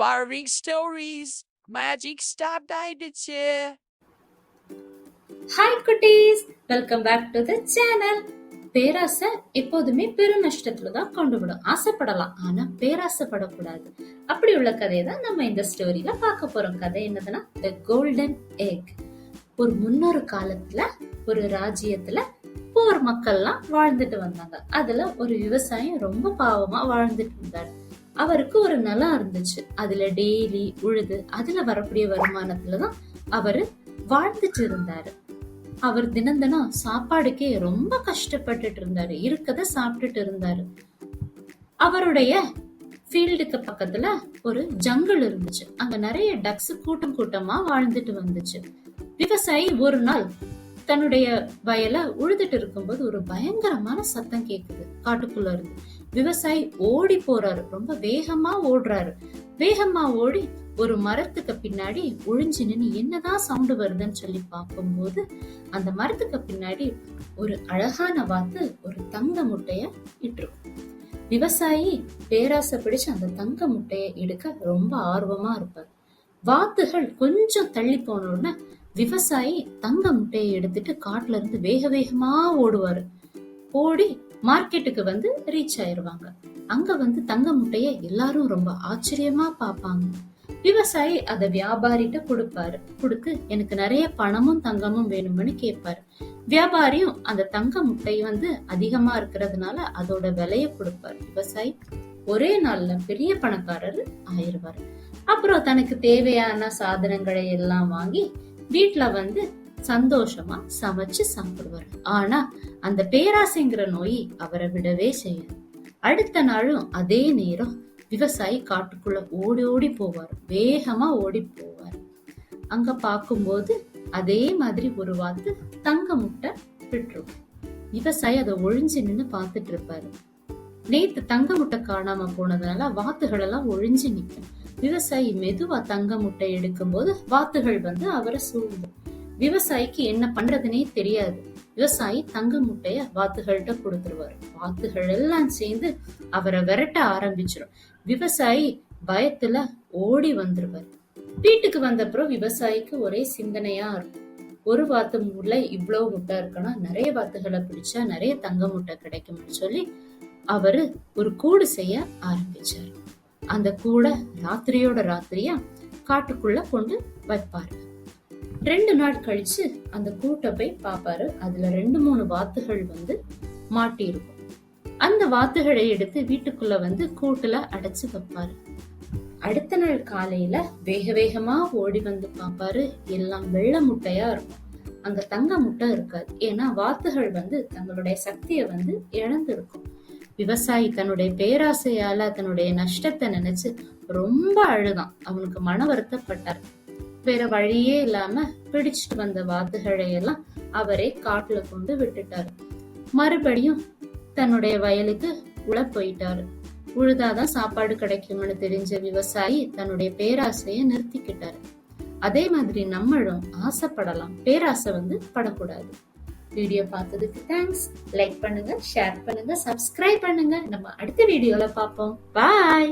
inspiring stories. Magic start ஆயிடுச்சு. Hi குட்டீஸ், welcome back to the channel. பேராசை எப்போதுமே பெரும் நஷ்டத்துல தான் கொண்டு விடும். ஆசைப்படலாம், ஆனா பேராசைப்படக்கூடாது. அப்படி உள்ள கதையை தான் நம்ம இந்த ஸ்டோரியில பார்க்க போறோம். கதை என்னதுன்னா தி கோல்டன் எக். ஒரு முன்னொரு காலத்துல ஒரு ராஜ்யத்துல போர் மக்கள்லாம் வாழ்ந்துட்டு வந்தாங்க. அதுல ஒரு விவசாயி ரொம்ப பாவமா வாழ்ந்துட்டு இருந்தாரு. அவருக்கு ஒரு நிலம் இருந்துச்சு. அதுல டெய்லி உழுது அதுல வரக்கூடிய வருமானத்துலதான் அவரு வாழ்ந்துட்டு இருந்தாரு. அவர் தினம் தினம் சாப்பாடுக்கே ரொம்ப கஷ்டப்பட்டுட்டு இருந்தாரு. இருக்கத சாப்பிட்டுட்டு இருந்தாரு. அவருடைய ஃபீல்டுக்கு பக்கத்துல ஒரு ஜங்கிள் இருந்துச்சு. அங்க நிறைய டக்ஸ் கூட்டம் கூட்டமா வாழ்ந்துட்டு வந்துச்சு. விவசாயி ஒரு நாள் தன்னுடைய வயல உழுதுட்டு இருக்கும்போது ஒரு பயங்கரமான சத்தம் கேக்குது காட்டுக்குள்ள இருந்து. விவசாயி ஓடி போறாரு. ரொம்ப வேகமா ஓடுறாரு. வேகமா ஓடி ஒரு மரத்துக்கு பின்னாடி ஒளிஞ்சு நின்னு என்னதான் சவுண்ட் வருதுன்னு சொல்லி பார்க்கும்போது அந்த மரத்துக்கு பின்னாடி ஒரு அழகான வாத்து ஒரு தங்க முட்டைய இட்டிருக்கும். விவசாயி பேராசை பிடிச்சு அந்த தங்க முட்டைய எடுக்க ரொம்ப ஆர்வமா இருப்பார். வாத்துகள் கொஞ்சம் தள்ளி போன உடனே விவசாயி தங்க முட்டையை எடுத்துட்டு காட்டுல இருந்து வேக வேகமா ஓடுவாரு. ஓடி மார்க்கெட்டுக்கு வந்து ரீச் ஆயிருவாங்க. அங்க வந்து தங்க முட்டைய எல்லாரும் ரொம்ப ஆச்சரியமா பாப்பாங்க. விவசாயி அத வியாபாரிட்ட கொடுப்பாரு. கொடுத்து எனக்கு நிறைய பணமும் தங்கமும் வேணும்னு கேட்பாரு. வியாபாரியும் அந்த தங்க முட்டை வந்து அதிகமா இருக்கிறதுனால அதோட விலைய கொடுப்பாரு. விவசாயி ஒரே நாள்ல பெரிய பணக்காரர் ஆயிருவாரு. அப்புறம் தனக்கு தேவையான சாதனங்களை எல்லாம் வாங்கி வீட்டுல வந்து சந்தோஷமா சமைச்சு சாப்பிடுவாரு. ஆனா அந்த பேராசைங்கிற நோய் அவரை விடவே செய்யாது. அடுத்த நாளும் அதே நேரம் விவசாயி காட்டுக்குள்ள ஓடி ஓடி போவார். வேகமா ஓடி போவார். அங்க பாக்கும்போது அதே மாதிரி ஒரு வாத்து தங்க முட்டை விட்டுரும். விவசாயி அதை ஒழிஞ்சு நின்னு பாத்துட்டு இருப்பாரு. நேத்து தங்க முட்டை காணாம போனதுனால வாத்துகள் எல்லாம் ஒழிஞ்சு நிக்கும். விவசாயி மெதுவா தங்க முட்டை எடுக்கும் போது வாத்துகள் வந்து அவரை சூழ்ந்தும். விவசாயிக்கு என்ன பண்றதுனே தெரியாது. விவசாயி தங்க முட்டைய வாத்துகள்கிட்ட கொடுத்துருவாரு. வாத்துகள் எல்லாம் சேர்ந்து அவரை விரட்ட ஆரம்பிச்சிடும். விவசாயி பயத்துல ஓடி வந்துருவாரு. வீட்டுக்கு வந்தப்புறம் விவசாயிக்கு ஒரே சிந்தனையா இருக்கும். ஒரு வாத்து முள்ள இவ்வளவு முட்டை இருக்குன்னா நிறைய வாத்துகளை பிடிச்சா நிறைய தங்க முட்டை கிடைக்கும்னு சொல்லி அவரு ஒரு கூடு செய்ய ஆரம்பிச்சாரு. அந்த கூடை ராத்திரியோட ராத்திரியா காட்டுக்குள்ள கொண்டு வைப்பாரு. 2 நாள் கழிச்சு அந்த கூட்டை போய் பாப்பாரு. அதுல 2-3 வாத்துகள் வந்து மாட்டி இருக்கும். அந்த வாத்துகளை எடுத்து வீட்டுக்குள்ள வந்து கூட்டுல அடைச்சு வைப்பாரு. அடுத்த நாள் காலையில வேக வேகமா ஓடி வந்து பாப்பாரு. எல்லாம் வெள்ளை முட்டையா இருக்கும். அங்க தங்க முட்டை இருக்காது. ஏன்னா வாத்துகள் வந்து தங்களுடைய சக்திய வந்து இழந்திருக்கும். விவசாயி தன்னுடைய பேராசையால தன்னுடைய நஷ்டத்தை நினைச்சு ரொம்ப அழுதான். அவனுக்கு மன வருத்தப்பட்டார். வேற வழியே இல்லாம பிடிச்சிட்டு வந்த வாத்துகளை எல்லாம் அவரே காட்டுல கொண்டு விட்டுட்டாரு. மறுபடியும் தன்னுடைய வயலுக்கு உழ போயிட்டாரு. உழுதாதான் சாப்பாடு கிடைக்கும்னு தெரிஞ்ச விவசாயி தன்னுடைய பேராசைய நிறுத்திக்கிட்டாரு. அதே மாதிரி நம்மளும் ஆசைப்படலாம், பேராசை வந்து படக்கூடாது. வீடியோ பார்த்ததுக்கு தேங்க்ஸ். லைக் பண்ணுங்க, ஷேர் பண்ணுங்க, சப்ஸ்கிரைப் பண்ணுங்க. நம்ம அடுத்த வீடியோல பார்ப்போம். பாய்.